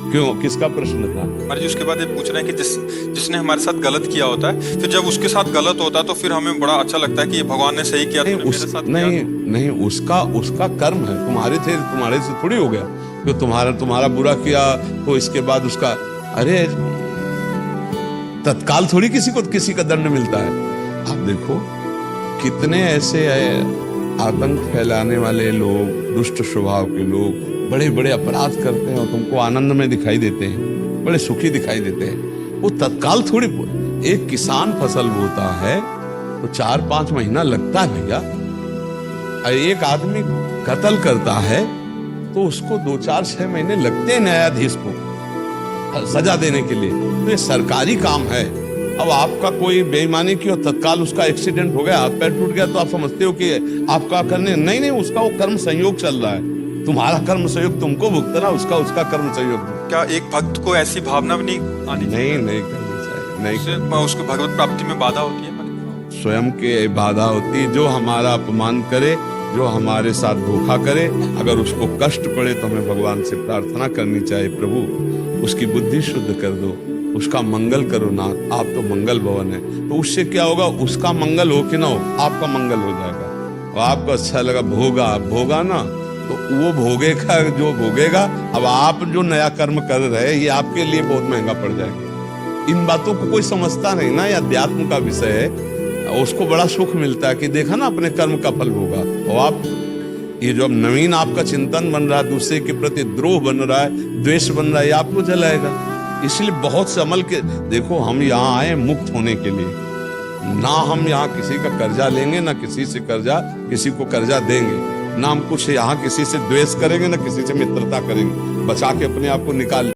क्यों, किसका प्रश्न था? हमारे जी उसके बाद ये पूछ रहे हैं कि जिसने हमारे साथ गलत किया होता है, फिर जब उसके साथ गलत होता है तो फिर हमें बड़ा अच्छा लगता है कि ये भगवान ने सही किया, नहीं तूने मेरे साथ किया नहीं नहीं, उसका उसका कर्म है, तुम्हारे से थोड़ी हो गया। तो तुम्हारा बुरा किया तो इसके बाद उसका, अरे तत्काल थोड़ी किसी का दंड मिलता है। आप देखो कितने ऐसे आतंक फैलाने वाले लोग, दुष्ट स्वभाव के लोग बड़े बड़े अपराध करते हैं और तुमको आनंद में दिखाई देते हैं, बड़े सुखी दिखाई देते हैं। वो तत्काल थोड़ी, एक किसान फसल बोता है तो 4-5 महीना लगता है भैया। एक आदमी कत्ल करता है तो उसको 2-4-6 महीने लगते हैं न्यायाधीश को सजा देने के लिए। तो ये सरकारी काम है। अब आपका कोई बेईमानी की और तत्काल उसका एक्सीडेंट हो गया, हाथ पैर टूट गया, तो आप समझते हो कि आपका करने, नहीं, उसका वो कर्म संयोग चल रहा है। तुम्हारा कर्म संयोग तुमको भुगतना, उसका कर्म संयोग। क्या एक भक्त को ऐसी भावना भी नहीं आनी चाहिए? नहीं करनी चाहिए, नहीं। उसको भगवत प्राप्ति में बाधा होती है, स्वयं के बाधा होती है। जो हमारा अपमान करे, जो हमारे साथ धोखा करे, अगर उसको कष्ट पड़े तो हमें भगवान से प्रार्थना करनी चाहिए, प्रभु उसकी बुद्धि शुद्ध कर दो, उसका मंगल करो ना, आप तो मंगल भवन है। तो उससे क्या होगा, उसका मंगल हो कि ना हो, आपका मंगल हो जाएगा। और आपको अच्छा लगा, भोगा ना, तो वो भोगेगा जो भोगेगा। अब आप जो नया कर्म कर रहे हैं ये आपके लिए बहुत महंगा पड़ जाएगा। इन बातों को कोई समझता नहीं ना, ये अध्यात्म का विषय है। उसको बड़ा सुख मिलता है कि देखा ना अपने कर्म का फल होगा। और आप ये जो अब नवीन आपका चिंतन बन रहा है, दूसरे के प्रति द्रोह बन रहा है, द्वेष बन रहा है, ये आपको जलाएगा। इसलिए बहुत से अमल के, देखो हम यहाँ आए मुक्त होने के लिए, ना हम यहाँ किसी का कर्जा लेंगे, ना किसी को कर्जा देंगे, ना हम कुछ यहाँ किसी से द्वेष करेंगे, ना किसी से मित्रता करेंगे। बचा के अपने आप को निकाल